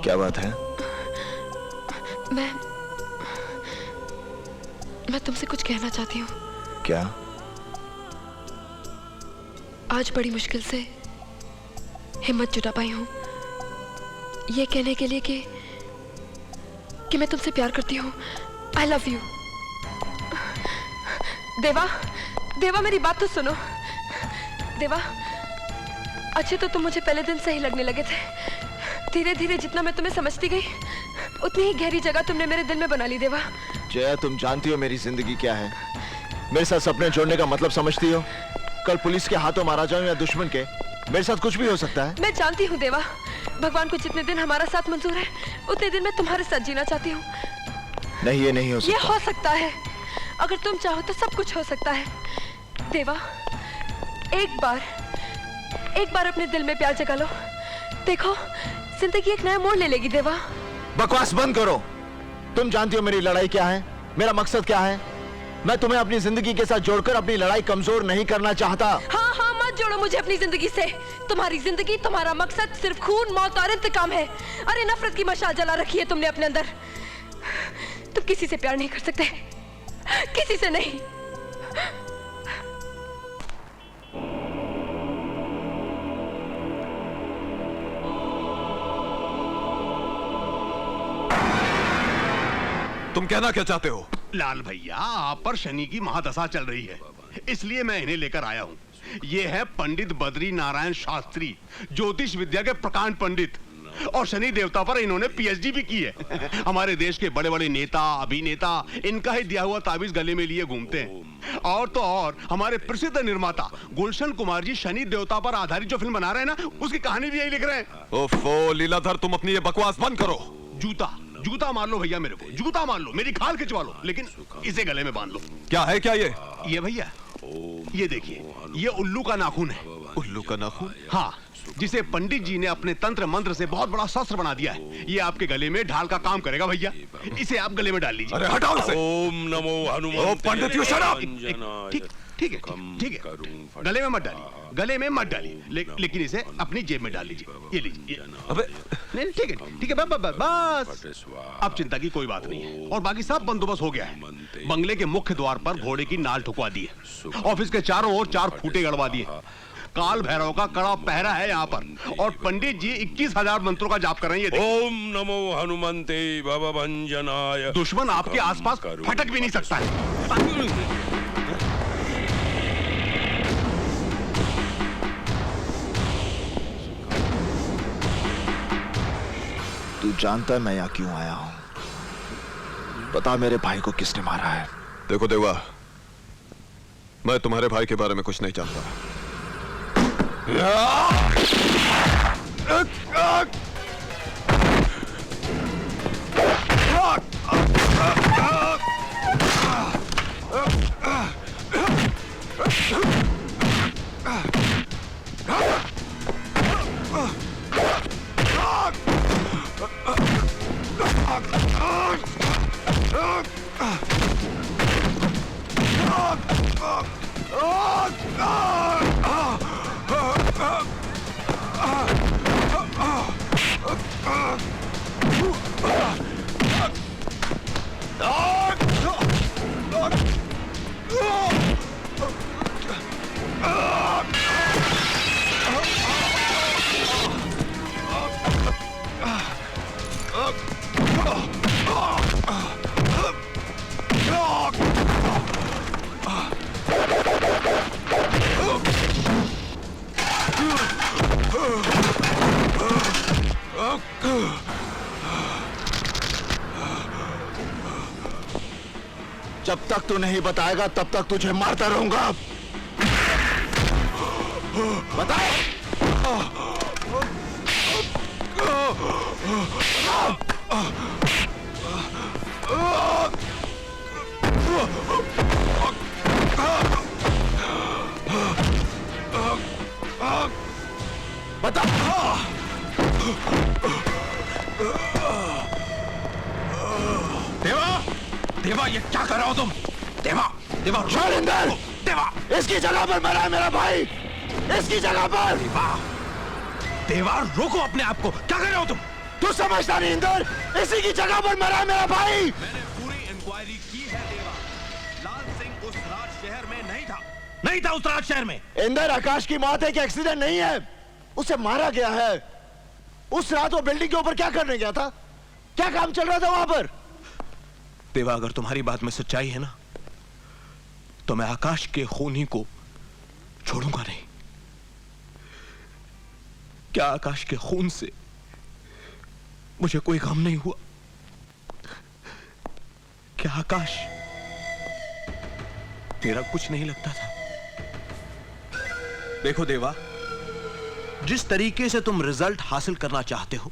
क्या बात है? मैं तुमसे कुछ कहना चाहती हूँ। क्या? आज बड़ी मुश्किल से हिम्मत जुटा पाई हूँ ये कहने के लिए कि मैं तुमसे प्यार करती हूँ। I love you. देवा, देवा मेरी बात तो सुनो। देवा, अच्छे तो तुम मुझे पहले दिन से ही लगने लगे थे। धीरे धीरे जितना मैं तुम्हें समझती गई उतनी ही गहरी जगह तुमने मेरे दिल में बना ली। देवा, जया, तुम जानती हो मेरी जिंदगी क्या है। मेरे साथ सपने जोड़ने का मतलब समझती हो? कल पुलिस के हाथों मारा जाऊं या दुश्मन के, मेरे साथ कुछ भी हो सकता है। मैं जानती हूँ देवा, भगवान को जितने दिन हमारा साथ मंजूर है उतने दिन मैं तुम्हारे साथ जीना चाहती हूँ। नहीं, ये नहीं हो सकता। ये हो सकता है। अगर तुम चाहो तो सब कुछ हो सकता है। देवा, एक बार अपने दिल में प्यार जगा लो। देखो, जिंदगी एक नया मोड़ ले लेगी। देवा, बकवास बंद करो। तुम जानती हो मेरी लड़ाई क्या है, मेरा मकसद क्या है। मैं तुम्हें अपनी जिंदगी के साथ जोड़कर अपनी लड़ाई कमजोर नहीं करना चाहता। हाँ हाँ, मत जोड़ो मुझे अपनी जिंदगी से। तुम्हारी जिंदगी, तुम्हारा मकसद सिर्फ खून, मौत और इंतकाम है। अरे नफरत की मशाल जला रखी है तुमने अपने अंदर। तुम किसी से प्यार नहीं कर सकते, किसी से नहीं। तुम कहना क्या चाहते हो? लाल भैया, आप पर शनि की महादशा चल रही है, इसलिए मैं इन्हें लेकर आया हूँ। ये है पंडित बद्री नारायण शास्त्री, ज्योतिष विद्या के प्रकांड पंडित, और शनि देवता पर इन्होंने पीएचडी भी की है। हमारे देश के बड़े बड़े नेता, अभिनेता इनका ही दिया हुआ ताबीज गले में लिए घूमते हैं। और तो और हमारे प्रसिद्ध निर्माता गुलशन कुमार जी शनि देवता पर आधारित जो फिल्म बना रहे हैं ना, उसकी कहानी भी यही लिख रहे हैं। ओफो लीलाधर, तुम अपनी ये बकवास बंद करो। जूता मार लो भैया, मेरे को जूता मार लो, मेरी खाल खिंचवा लो, लेकिन इसे गले में बांध लो। क्या है क्या ये भैया, ये देखिए, ये उल्लू का नाखून है। उल्लू का नाखून? हाँ, जिसे पंडित जी ने अपने तंत्र मंत्र से बहुत बड़ा शस्त्र बना दिया है। ये आपके गले में ढाल का काम करेगा भैया, इसे आप गले में डाल लीजिए। अरे हटाओ इसे। ओम नमो हनुमान। पंडित यू शट अप। ठीक है, गले में मत डालिए, गले में मत डालिए, लेकिन इसे अपनी जेब में डाल लीजिए। ये लीजिए। अबे नहीं, ठीक है, बस अब चिंता की कोई बात नहीं है। और बाकी सब बंदोबस्त हो गया है। बंगले के मुख्य द्वार पर घोड़े की नाल ठुकवा दी है। ऑफिस के चारों ओर 4 खूंटे गड़वा दिए। काल भैरव का कड़ा पहरा है यहाँ पर, और पंडित जी 21,000 मंत्रों का जाप कर रहे हैं। ओम नमो हनुमंते भवभंजनाय। दुश्मन आपके आसपास फटक भी नहीं सकता है। तू जानता है मैं यहाँ क्यों आया हूँ? पता मेरे भाई को किसने मारा है? देखो देवा, मैं तुम्हारे भाई के बारे में कुछ नहीं जानता। जब तक तू नहीं बताएगा तब तक तुझे मारता रहूंगा। बता। बता। देवा, ये क्या कर रहे हो तुम? देवा, शैलेंद्र, देवा, इसकी जगह पर मरा है मेरा भाई, इसकी जगह पर। देवा, रोको अपने आप को। क्या कर रहे हो तुम? तू समझता नहीं इंदर, इसी की जगह पर मरा है मेरा भाई। मैंने पूरी इंक्वायरी की है देवा। लाल सिंह उस रात शहर में नहीं था उस रात शहर में। इंदर, आकाश की मौत एक एक्सीडेंट नहीं है, उसे मारा गया है। उस रात वो बिल्डिंग के ऊपर क्या करने गया था? क्या काम चल रहा था वहां पर? देवा, अगर तुम्हारी बात में सच्चाई है ना, तो मैं आकाश के खूनी को छोड़ूंगा नहीं। क्या आकाश के खून से मुझे कोई गम नहीं हुआ? क्या आकाश मेरा कुछ नहीं लगता था? देखो देवा, जिस तरीके से तुम रिजल्ट हासिल करना चाहते हो,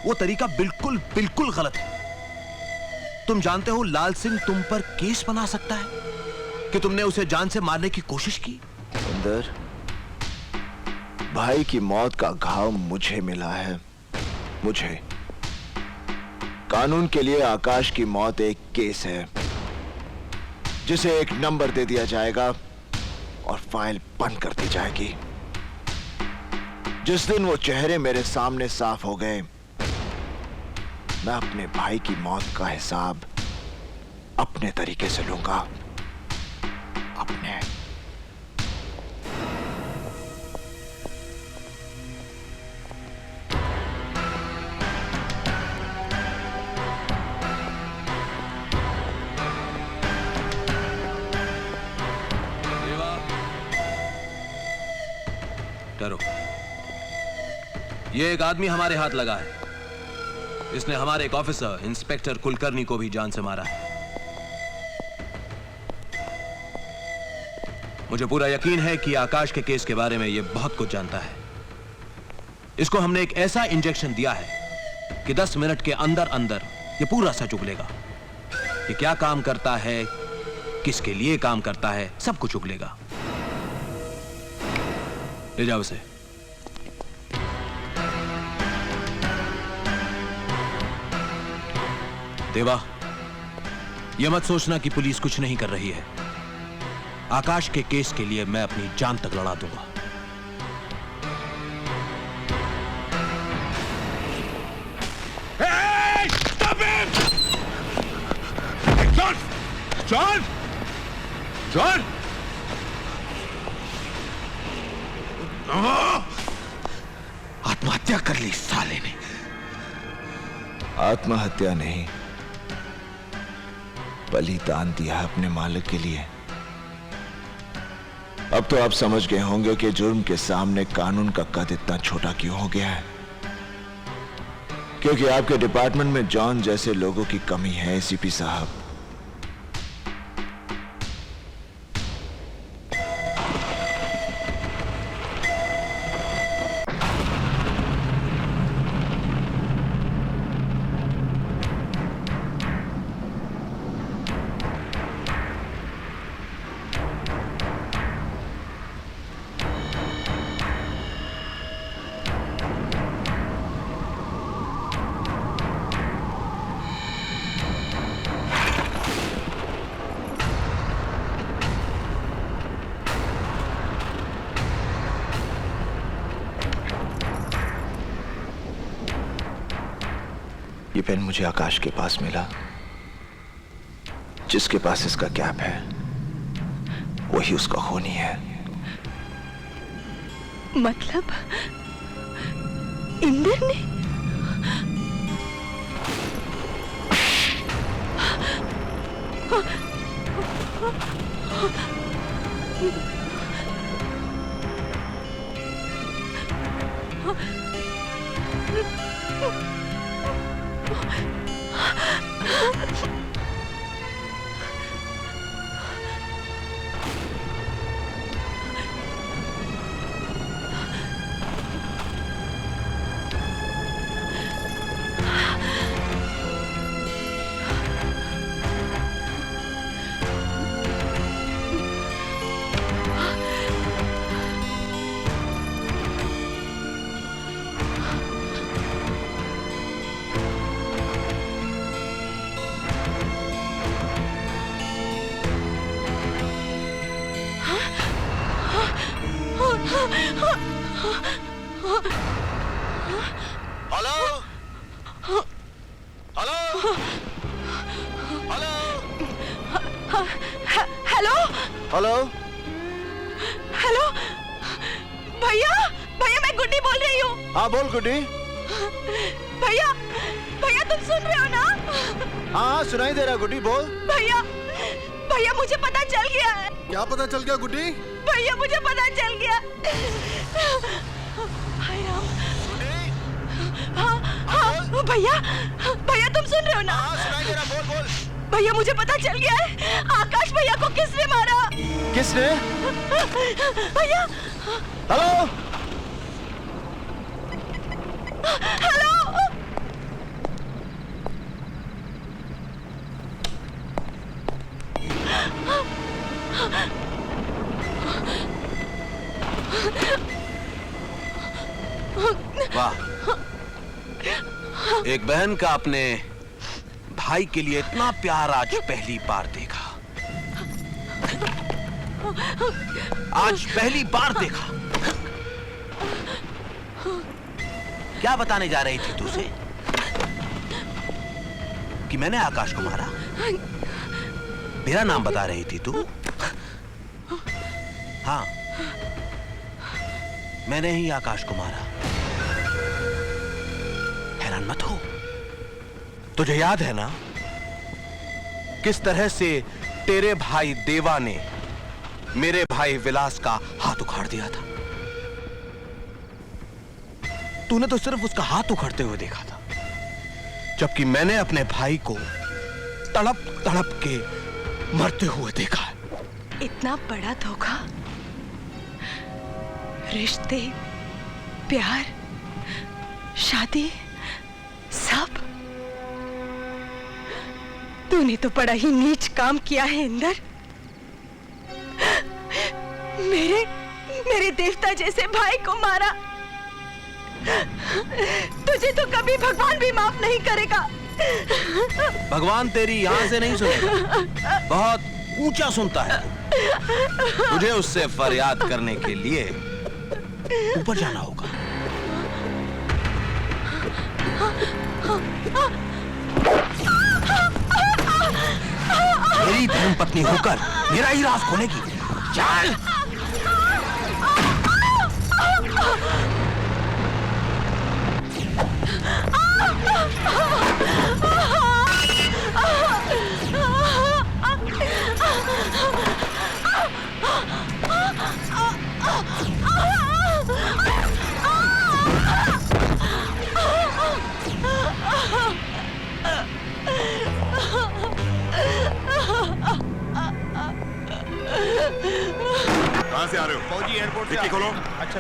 वो तरीका बिल्कुल बिल्कुल गलत है। तुम जानते हो लाल सिंह तुम पर केस बना सकता है कि तुमने उसे जान से मारने की कोशिश की। इंदर, भाई की मौत का घाव मुझे मिला है, मुझे। कानून के लिए आकाश की मौत एक केस है, जिसे एक नंबर दे दिया जाएगा और फाइल बंद कर दी जाएगी। जिस दिन वो चेहरे मेरे सामने साफ हो गए, मैं अपने भाई की मौत का हिसाब अपने तरीके से लूंगा, अपने। डरो, ये एक आदमी हमारे हाथ लगा है। इसने हमारे एक ऑफिसर इंस्पेक्टर कुलकर्णी को भी जान से मारा है। मुझे पूरा यकीन है कि आकाश के केस के बारे में यह बहुत कुछ जानता है। इसको हमने एक ऐसा इंजेक्शन दिया है कि 10 मिनट के अंदर अंदर यह पूरा सच उगलेगा। कि क्या काम करता है, किसके लिए काम करता है, सब कुछ उगलेगा। ले जाओ उसे। देवा, यह मत सोचना कि पुलिस कुछ नहीं कर रही है। आकाश के केस के लिए मैं अपनी जान तक लड़ा दूंगा। जॉन! जॉन! आत्महत्या कर ली साले ने। आत्महत्या नहीं, बलिदान दिया है अपने मालिक के लिए। अब तो आप समझ गए होंगे कि जुर्म के सामने कानून का कद इतना छोटा क्यों हो गया है। क्योंकि आपके डिपार्टमेंट में जॉन जैसे लोगों की कमी है, एसीपी साहब। ये पेन मुझे आकाश के पास मिला। जिसके पास इसका कैप है, वही उसका खूनी है। मतलब इंदर ने? Hello hello hello. हेलो भैया, भैया मैं गुड्डी बोल रही हूँ। हाँ बोल गुड्डी। भैया, भैया तुम सुन रहे हो ना? हाँ सुनाई दे रहा गुड्डी, बोल। भैया, भैया मुझे पता चल गया है। क्या पता चल गया गुड्डी? भैया मुझे पता चल गया। हाँ हाँ भैया, भैया तुम सुन रहे हो ना? हाँ सुनाई दे रहा, बोल बोल। भैया मुझे पता चल गया है, आकाश भैया को किसने मारा? किसने? भैया। Hello hello. वाह, एक बहन का अपने भाई के लिए इतना प्यार आज पहली बार देखा। आज पहली बार देखा। क्या बताने जा रही थी तुझे? कि मैंने आकाश को मारा? मेरा नाम बता रही थी तू? हाँ, मैंने ही आकाश को मारा। हैरान मत हो। तुझे याद है ना किस तरह से तेरे भाई देवा ने मेरे भाई विलास का हाथ उखाड़ दिया था? तूने तो सिर्फ उसका हाथ उखाड़ते हुए देखा था, जबकि मैंने अपने भाई को तड़प तड़प के मरते हुए देखा है। इतना बड़ा धोखा, रिश्ते, प्यार, शादी, सब। तूने तो बड़ा ही नीच काम किया है इंदर। मेरे देवता जैसे भाई को मारा। तुझे तो कभी भगवान भी माफ नहीं करेगा। भगवान तेरी यहां से नहीं सुनेगा, बहुत ऊंचा सुनता है। तुझे उससे फरियाद करने के लिए ऊपर जाना होगा। मेरी धर्म पत्नी होकर मेरा ही राज खोलेगी। चल। कहाँ से आ रहे हो? फौजी एयरपोर्ट से खोलो। अच्छा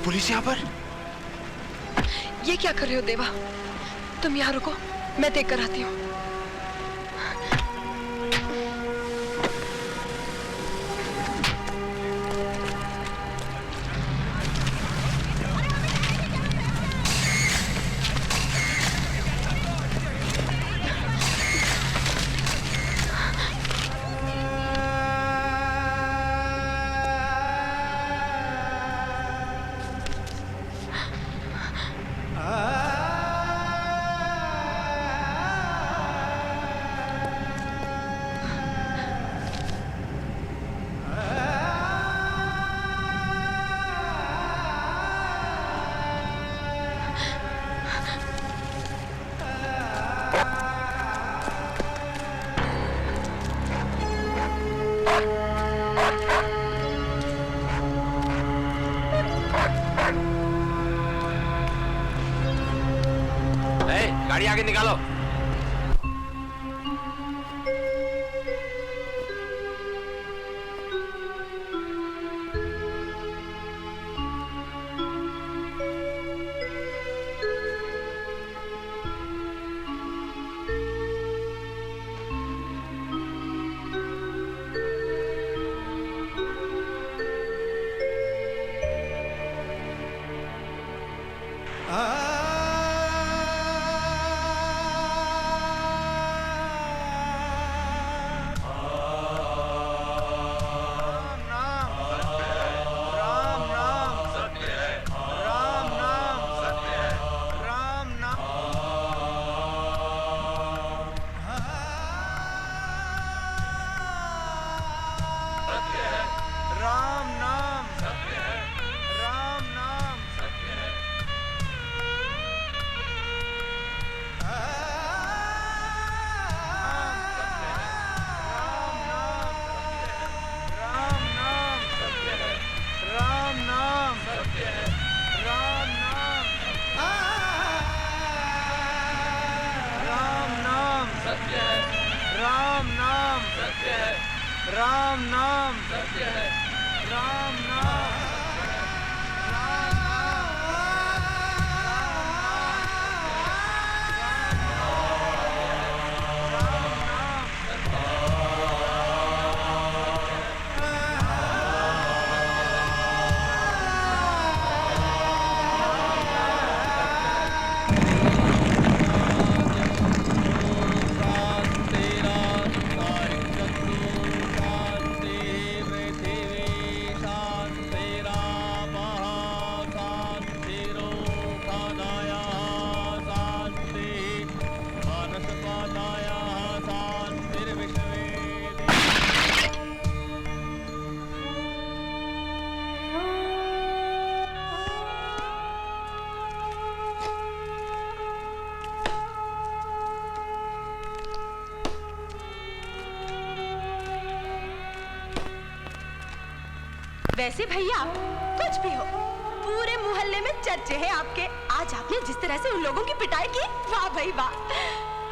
पुलिस यहाँ पर? ये क्या कर रहे हो देवा? तुम यहाँ रुको, मैं देख कर आती हूँ। गाड़ी आगे निकालो। वैसे भैया कुछ भी हो, पूरे मोहल्ले में चर्चे हैं आपके। आज आपने जिस तरह से उन लोगों की पिटाई की, वाह भाई वाह।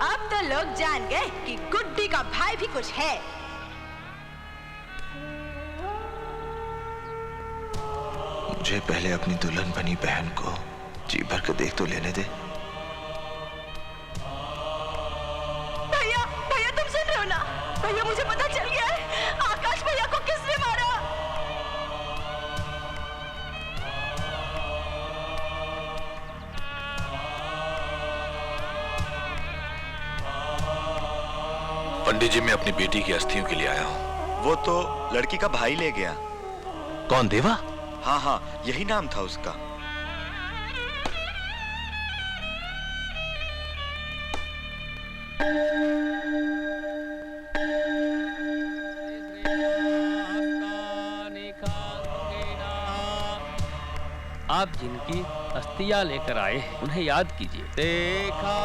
अब तो लोग जान गए कि गुड्डी का भाई भी कुछ है। मुझे पहले अपनी दुल्हन बनी बहन को जी भर के देख तो लेने दे। भैया भैया तुम सुन रहे हो ना? भैया मुझे पता चल गया है आकाश भैया को किसने मारा। पंडित जी, मैं अपनी बेटी की अस्थियों के लिए आया हूँ। वो तो लड़की का भाई ले गया। कौन, देवा? हाँ हाँ, यही नाम था उसका। आप जिनकी अस्थियां लेकर आए हैं उन्हें याद कीजिए। देखा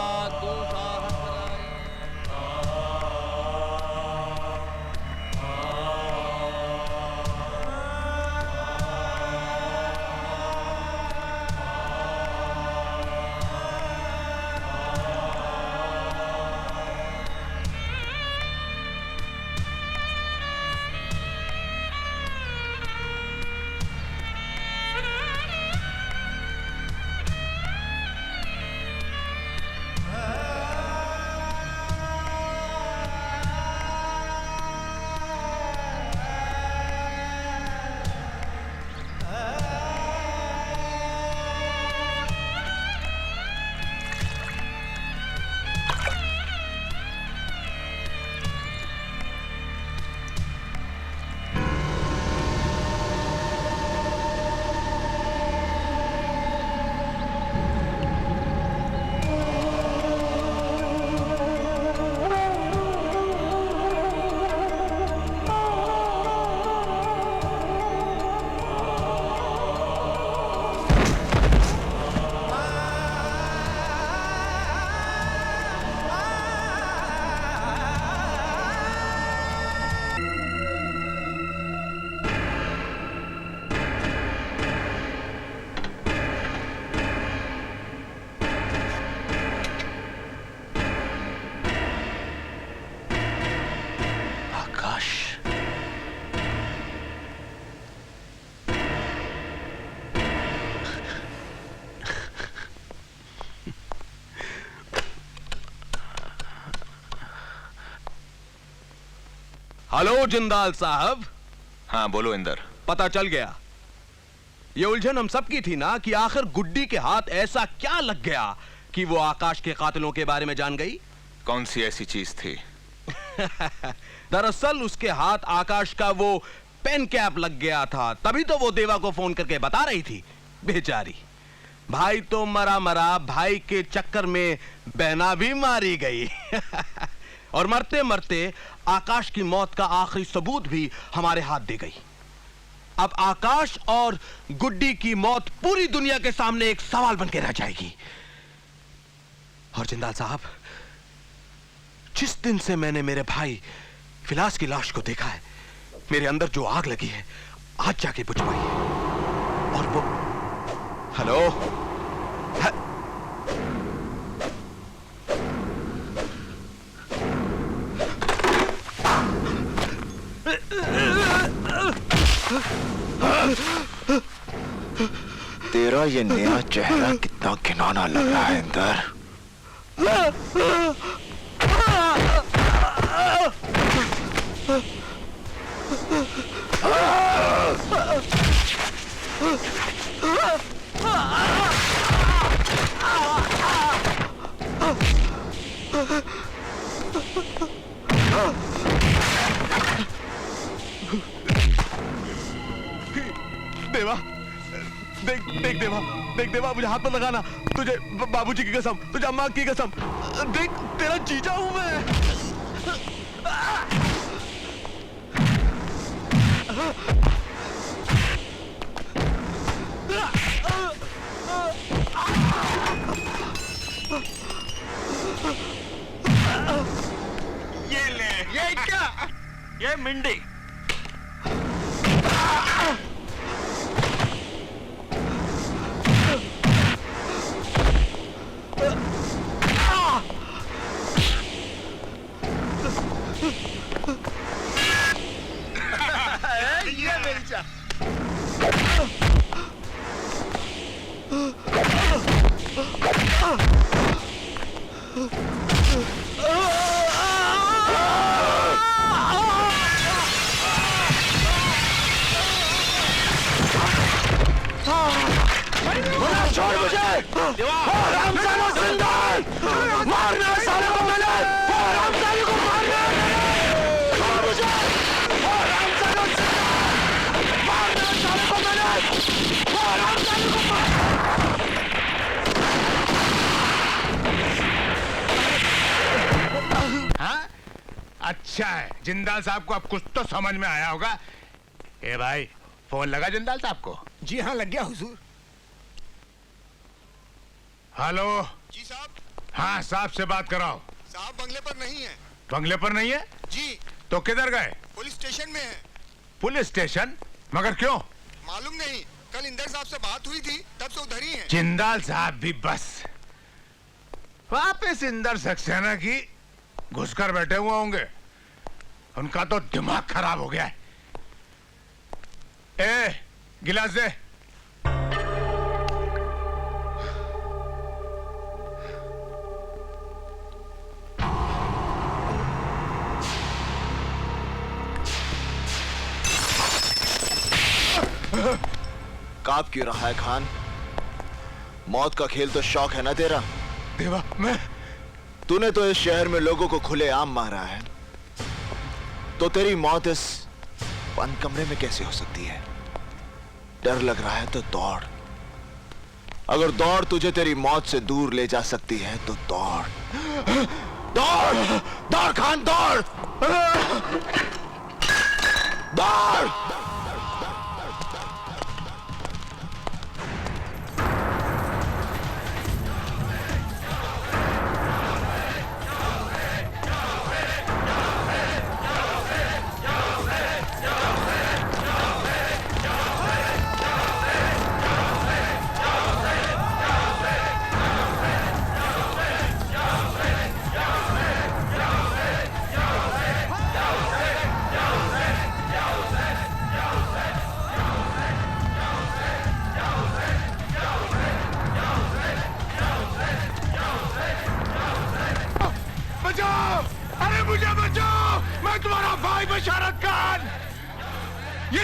हेलो जिंदाल साहब। हाँ बोलो इंदर। पता चल गया। ये उलझन हम सबकी थी ना कि आखिर गुड्डी के हाथ ऐसा क्या लग गया कि वो आकाश के कातिलों के बारे में जान गई। कौन सी ऐसी चीज थी? दरअसल उसके हाथ आकाश का वो पेन कैप लग गया था, तभी तो वो देवा को फोन करके बता रही थी। बेचारी भाई तो मरा मरा, भाई के चक्कर में बहना भी मारी गई। और मरते मरते आकाश की मौत का आखिरी सबूत भी हमारे हाथ दे गई। अब आकाश और गुड्डी की मौत पूरी दुनिया के सामने एक सवाल बन के रह जाएगी। और जिंदाल साहब, जिस दिन से मैंने मेरे भाई फिलास की लाश को देखा है, मेरे अंदर जो आग लगी है आज जाके बुझ पाई है। और वो हेलो तेरा ये नया चेहरा कितना घिनौना लग रहा है इंदर। देवा, देख देवा, मुझे हाथ मत लगाना। तुझे बाबूजी की कसम, तुझे अम्मा की कसम, देख तेरा जीजा हूं मैं। ये ले, ये क्या? ये मिंडी। ये मेरी चा। छोड़ मुझे! हरामजादा जिंदा! मारना साले को मैंने! हरामजादे को मारना! छोड़ मुझे! हरामजादा जिंदा! मारना साले को मैंने! हरामजादे को मारना! हाँ? अच्छा है, जिंदाल साहब को अब कुछ तो समझ में आया होगा। ए भाई, फोन लगा जिंदाल साहब को? जी हाँ, लग गया हुजूर। हेलो जी साहब। हाँ, साहब से बात कराओ। साहब बंगले पर नहीं है। बंगले पर नहीं है? जी। तो किधर गए? पुलिस स्टेशन में है। Police station? मगर क्यों? मालूम नहीं, कल इंदर साहब से बात हुई थी, तब से उधर ही है। जिंदाल साहब भी बस वापस इंदर सक्सेना की घुसकर बैठे हुए होंगे। उनका तो दिमाग खराब हो गया है। ए, गिलास दे। कांप क्यों रहा है खान? मौत का खेल तो शौक है ना तेरा? देवा, मैं तूने तो इस शहर में लोगों को खुलेआम मारा है, तो तेरी मौत इस बंद कमरे में कैसे हो सकती है? डर लग रहा है तो दौड़। अगर दौड़ तुझे तेरी मौत से दूर ले जा सकती है तो दौड़। दौड़, दौड़ खान, दौड़, दौड़।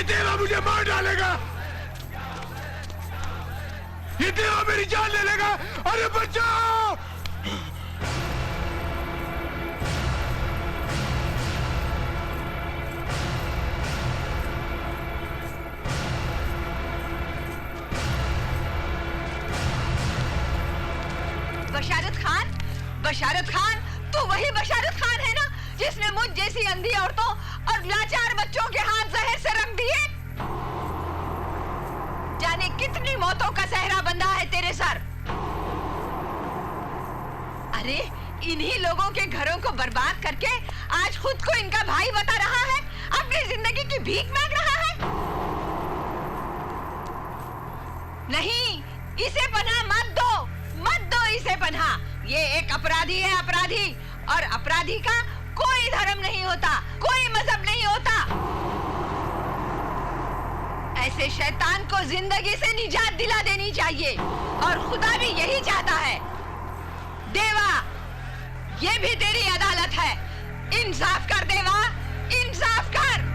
देवा मुझे मार डालेगा, ये देवा मेरी जान ले लेगा। अरे बचाओ! बशारत खान, तू वही बशारत खान है ना जिसने मुझ जैसी अंधी औरतों और लाचार बच्चों के हाथ जहर से रख दिए? जाने कितनी मौतों का सहरा बंधा है तेरे सर। अरे इन्हीं लोगों के घरों को बर्बाद करके आज खुद को इनका भाई बता रहा है, अपनी जिंदगी की भीख मांग रहा है। नहीं, इसे पनाह मत दो इसे पनाह। ये एक अपराधी है, अपराधी। और अपराधी का कोई धर्म नहीं होता, कोई मजहब नहीं होता। ऐसे शैतान को जिंदगी से निजात दिला देनी चाहिए और खुदा भी यही चाहता है। देवा, ये भी तेरी अदालत है। इंसाफ कर देवा, इंसाफ कर।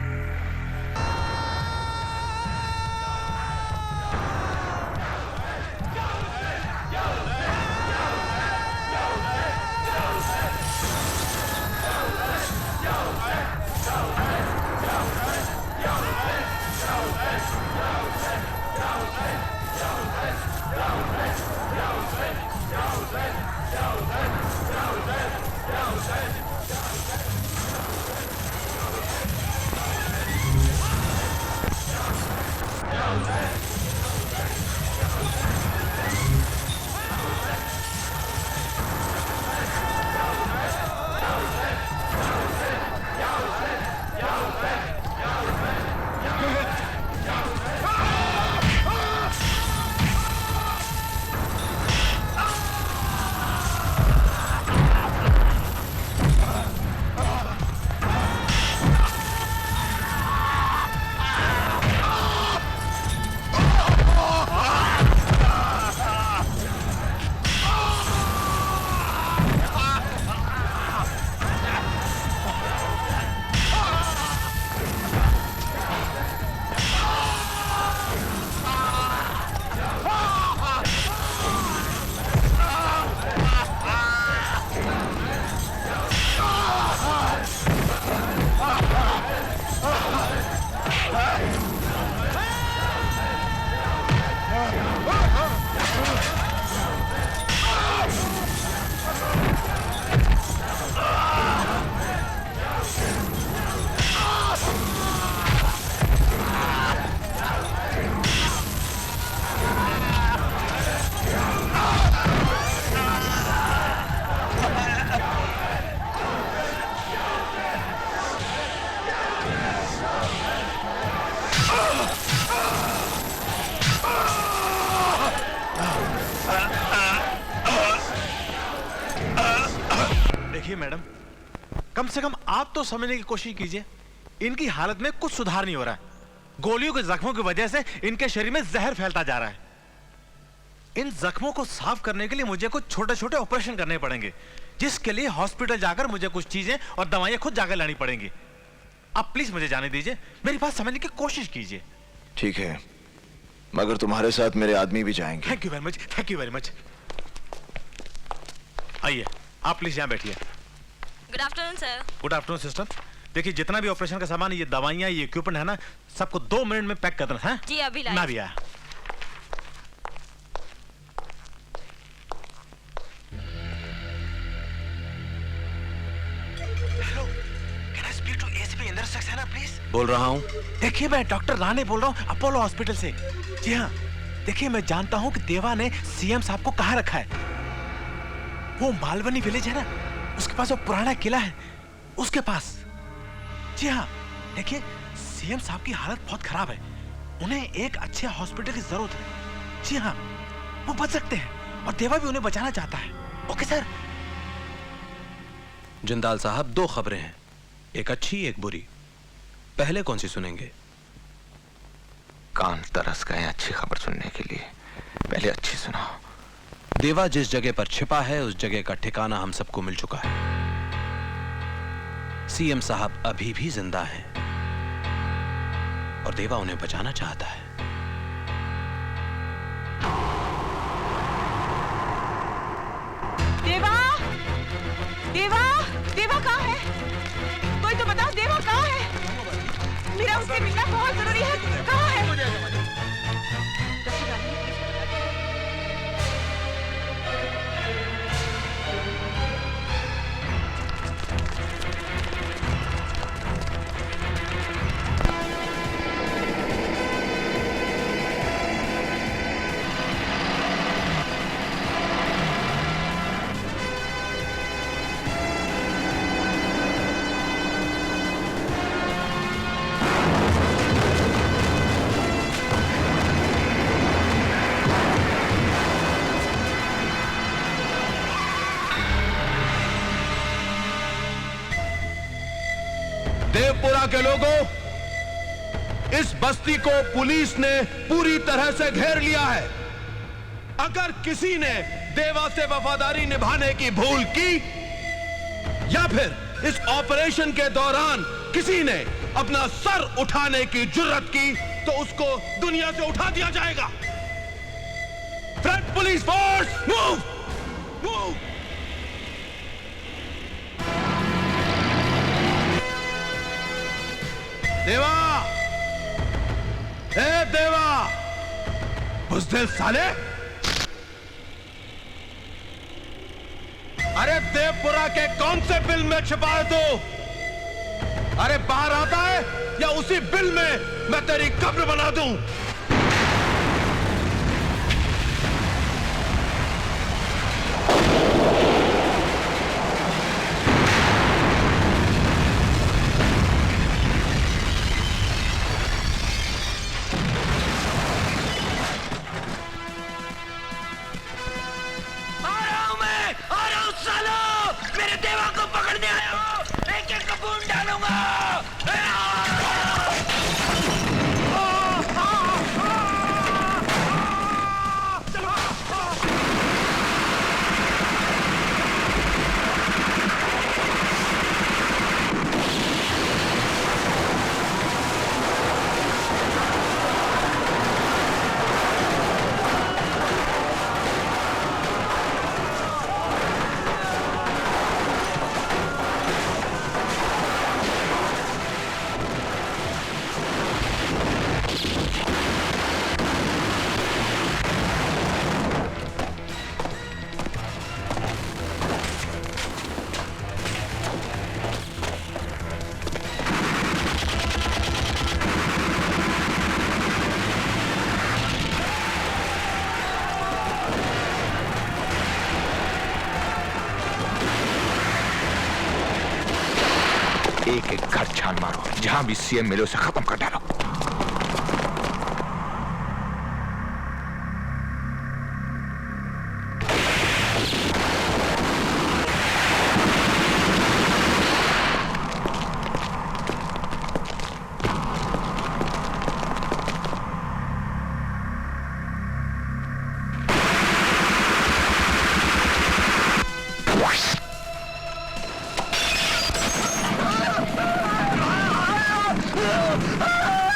मैडम, कम से कम आप तो समझने की कोशिश कीजिए, इनकी हालत में कुछ सुधार नहीं हो रहा है। गोलियों के जख्मों की वजह से इनके शरीर में जहर फैलता जा रहा है। इन जख्मों को साफ करने के लिए मुझे कुछ छोटे छोटे ऑपरेशन करने पड़ेंगे, जिसके लिए हॉस्पिटल जाकर मुझे कुछ चीजें और दवाइयां खुद जाकर लानी पड़ेंगी। आप प्लीज मुझे जाने दीजिए, मेरी बात समझने की कोशिश कीजिए। ठीक है, मगर तुम्हारे साथ मेरे आदमी भी जाएंगे। Thank you very much, thank you very much. आइए, आप प्लीज यहाँ बैठिए। Good afternoon sir. Good afternoon sister. देखिए, जितना भी ऑपरेशन का सामान, ये दवाइयाँ, ये इक्विपमेंट है ना, सबको 2 मिनट में पैक कर देना है। जी अभी लाइए। मैं भी आया। Hello, can I speak to ACP Inder Saxena please? बोल रहा हूँ। देखिए, मैं डॉक्टर राणे बोल रहा हूँ, अपोलो हॉस्पिटल से। जी हाँ, देखिए, मैं जानता हूँ कि देवा ने सीएम साहब को कहाँ रखा है। वो मालवनी विलेज है ना, उसके पास वो पुराना किला है, उसके पास। जी हाँ, देखिए, सीएम साहब की हालत बहुत खराब है, उन्हें एक अच्छे हॉस्पिटल की जरूरत है। जी हाँ, वो बच सकते हैं और देवा भी उन्हें बचाना चाहता है। Okay sir. जिंदाल साहब, 2 खबरें हैं, एक अच्छी एक बुरी। पहले कौन सी सुनेंगे? कान तरस गए अच्छी खबर सुनने के लिए, पहले अच्छी सुनाओ। देवा जिस जगह पर छिपा है, उस जगह का ठिकाना हम सबको मिल चुका है। सीएम साहब अभी भी जिंदा हैं और देवा उन्हें बचाना चाहता है। देवा, देवा, देवा कहाँ है? कोई तो बताओ देवा कहाँ है? मेरा उससे मिलना बहुत जरूरी है। कहाँ है? देवपुरा के लोगों, इस बस्ती को पुलिस ने पूरी तरह से घेर लिया है। अगर किसी ने देवा से वफादारी निभाने की भूल की या फिर इस ऑपरेशन के दौरान किसी ने अपना सर उठाने की जुर्रत की तो उसको दुनिया से उठा दिया जाएगा। Front police force, move! Move! देवा! ए देवा! बुज़दिल साले! अरे देवपुरा के कौन से बिल में छिपा है तू? अरे बाहर आता है या उसी बिल में मैं तेरी कब्र बना दूं? मेरे देवा को पकड़ने आया हूं। एक एक को खून डालूंगा। एक एक घर छान मारो, जहां भी सीएम मिले उसे खत्म कर डालो। Ah!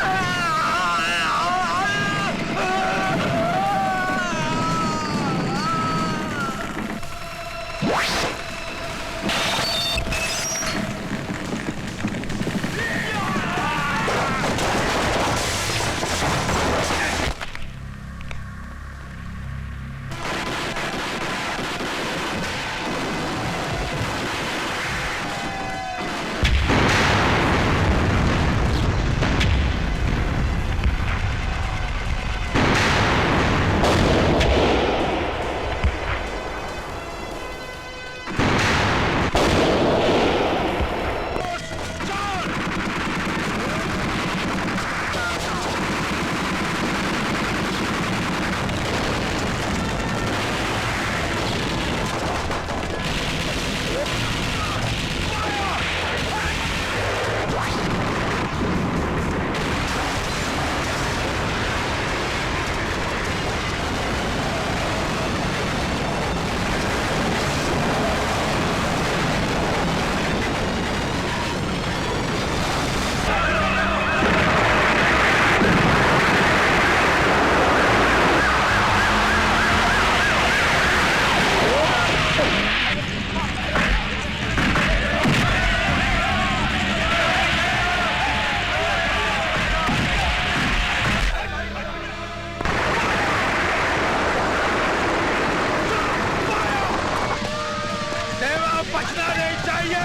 बचना नहीं चाहिए।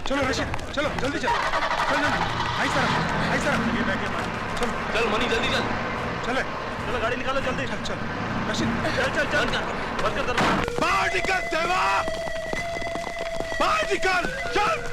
चलो रशीद, चलो जल्दी चल, चल जल्दी, आई सर, चलो, चल मनी जल्दी चल, चले, चलो गाड़ी निकालो जल्दी। चल चल, रशीद, बंद कर दरवाजा। बाहर निकल देवा, बाहर निकल, चल।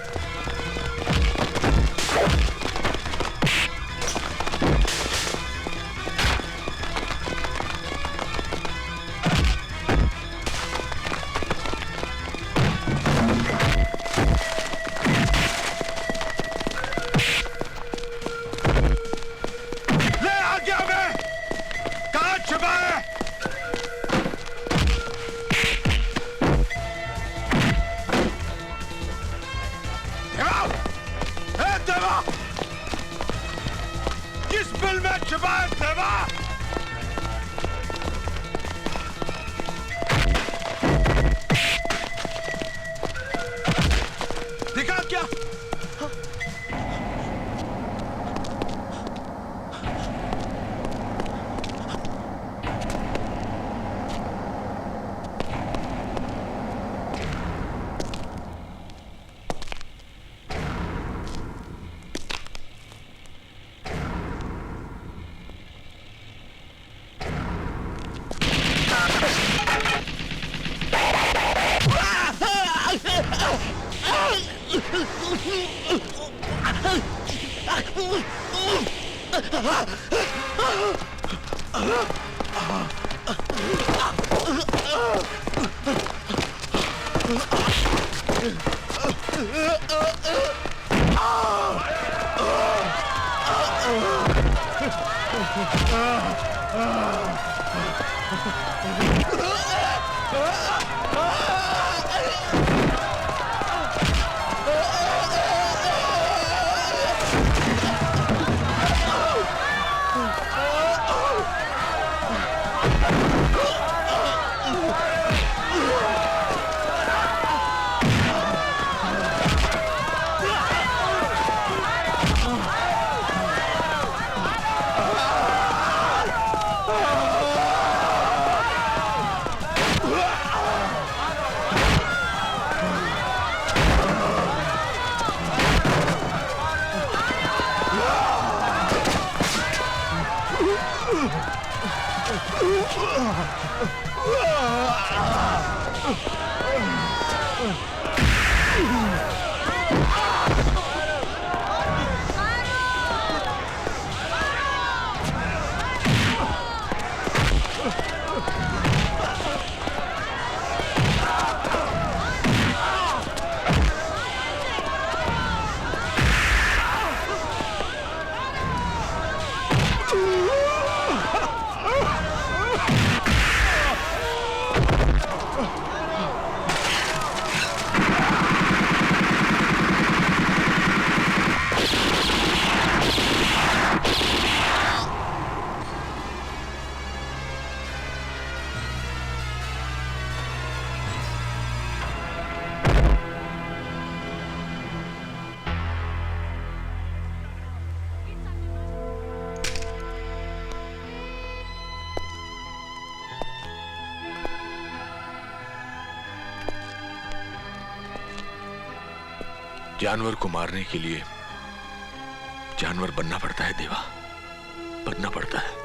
किस बिल में छुपा है देवा? दिखा क्या? जानवर को मारने के लिए जानवर बनना पड़ता है देवा, बनना पड़ता है।